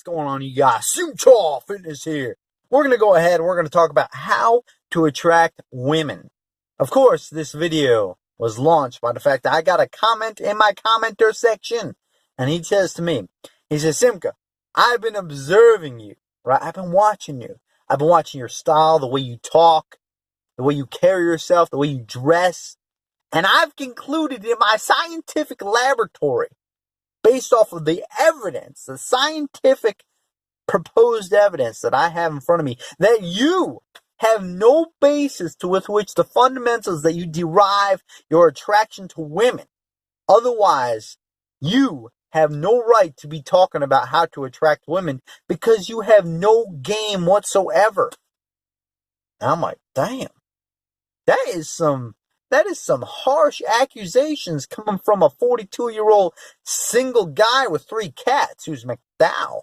going on, you guys? MGTOW Fitness here. We're going to go ahead and we're going to talk about how to attract women. Of course, this video was launched by the fact that I got a comment in my commenter section. And he says to me, he says, Simka, I've been observing you, right? I've been watching you. I've been watching your style, the way you talk, the way you carry yourself, the way you dress. And I've concluded in my scientific laboratory, based off of the evidence, the scientific proposed evidence that I have in front of me, that you have no basis with which the fundamentals that you derive your attraction to women. Otherwise, you have no right to be talking about how to attract women because you have no game whatsoever. And I'm like, damn, that is some harsh accusations coming from a 42-year-old single guy with 3 cats who's MGTOW.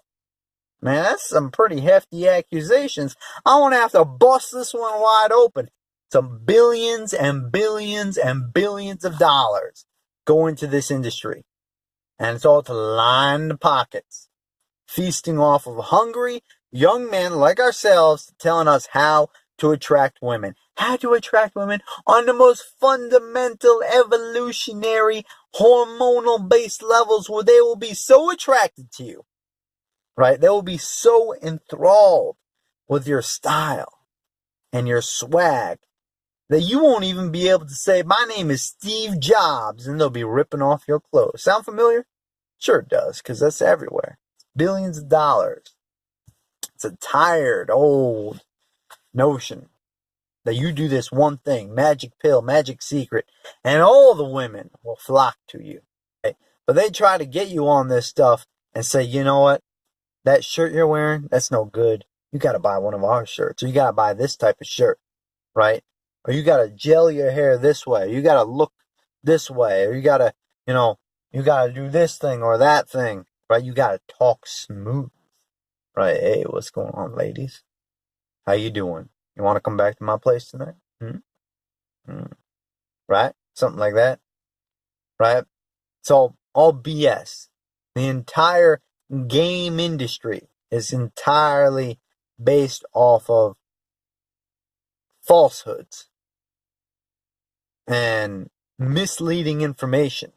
Man, that's some pretty hefty accusations. I want to have to bust this one wide open. Some billions and billions and billions of dollars go into this industry. And it's all to line the pockets. Feasting off of hungry young men like ourselves, telling us how to attract women. How to attract women on the most fundamental, evolutionary, hormonal-based levels where they will be so attracted to you. Right? They will be so enthralled with your style and your swag that you won't even be able to say, my name is Steve Jobs, and they'll be ripping off your clothes. Sound familiar? Sure it does, because that's everywhere. It's billions of dollars. It's a tired, old notion that you do this one thing, magic pill, magic secret, and all the women will flock to you. Right? But they try to get you on this stuff and say, you know what? That shirt you're wearing, that's no good. You got to buy one of our shirts. Or you got to buy this type of shirt, right? Or you got to gel your hair this way. You got to look this way. Or you got to, you got to do this thing or that thing, right? You got to talk smooth, right? Hey, what's going on, ladies? How you doing? You want to come back to my place tonight? Right? Something like that, right? It's all BS. The entire game industry is entirely based off of falsehoods and misleading information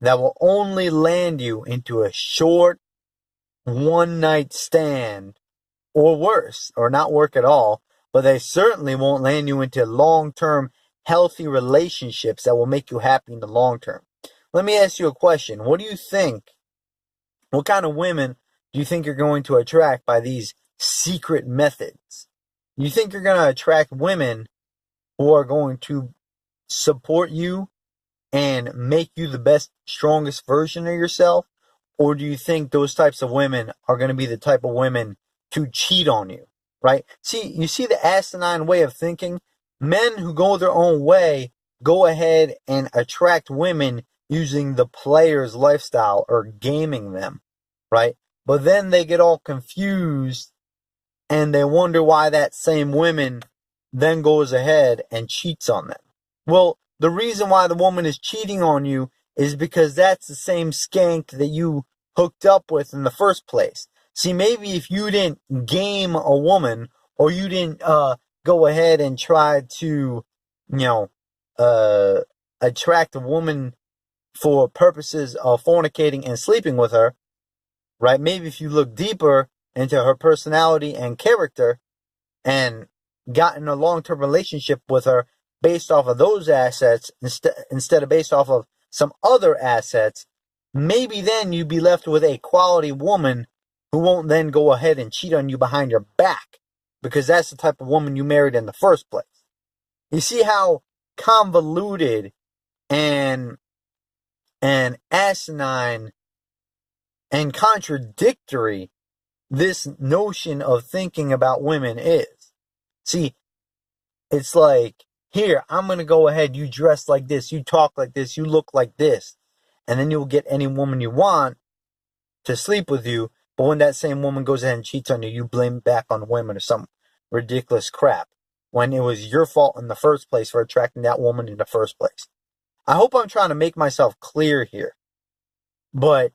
that will only land you into a short one-night stand or worse, or not work at all, but they certainly won't land you into long-term healthy relationships that will make you happy in the long term. Let me ask you a question. What do you think? What kind of women do you think you're going to attract by these secret methods? You think you're going to attract women who are going to support you and make you the best, strongest version of yourself? Or do you think those types of women are going to be the type of women to cheat on you, right? You see the asinine way of thinking? Men who go their own way go ahead and attract women using the player's lifestyle or gaming them, right? But then they get all confused and they wonder why that same woman then goes ahead and cheats on them. Well, the reason why the woman is cheating on you is because that's the same skank that you hooked up with in the first place. See, maybe if you didn't game a woman or you didn't go ahead and try to, attract a woman for purposes of fornicating and sleeping with her, right? Maybe if you look deeper into her personality and character and got in a long-term relationship with her based off of those assets instead of based off of some other assets, maybe then you'd be left with a quality woman who won't then go ahead and cheat on you behind your back because that's the type of woman you married in the first place. You see how convoluted and asinine and contradictory this notion of thinking about women is. See, it's like, here, I'm going to go ahead, you dress like this, you talk like this, you look like this, and then you'll get any woman you want to sleep with you, but when that same woman goes ahead and cheats on you, you blame it back on women or some ridiculous crap, when it was your fault in the first place for attracting that woman in the first place. I hope I'm trying to make myself clear here, but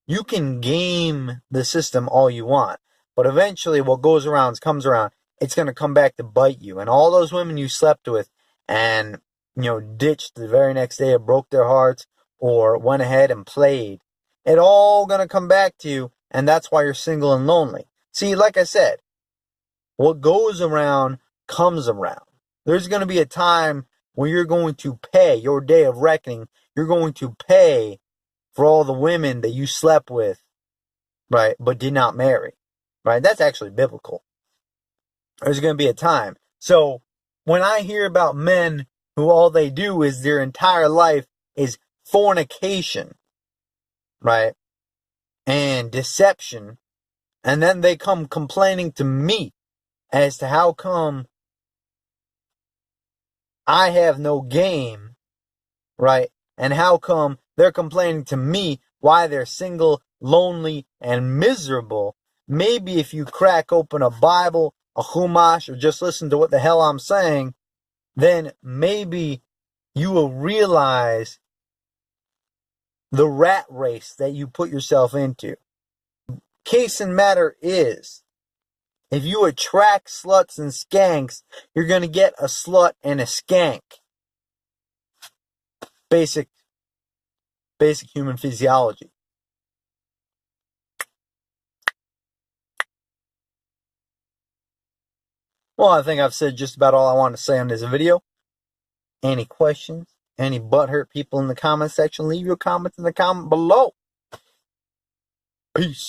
You can game the system all you want, but eventually what goes around comes around. It's going to come back to bite you. And all those women you slept with and, ditched the very next day or broke their hearts or went ahead and played, it all going to come back to you. And that's why you're single and lonely. See, like I said, what goes around comes around. There's going to be a time when you're going to pay your day of reckoning. You're going to pay for all the women that you slept with, right, but did not marry, right? That's actually biblical. There's going to be a time. So when I hear about men who all they do is their entire life is fornication, right, and deception, and then they come complaining to me as to how come I have no game, right, and how come they're complaining to me why they're single, lonely, and miserable. Maybe if you crack open a Bible, a Chumash, or just listen to what the hell I'm saying, then maybe you will realize the rat race that you put yourself into. Case in matter is, if you attract sluts and skanks, you're going to get a slut and a skank. Basic human physiology. Well, I think I've said just about all I want to say on this video. Any questions? Any butthurt people in the comment section? Leave your comments in the comment below. Peace.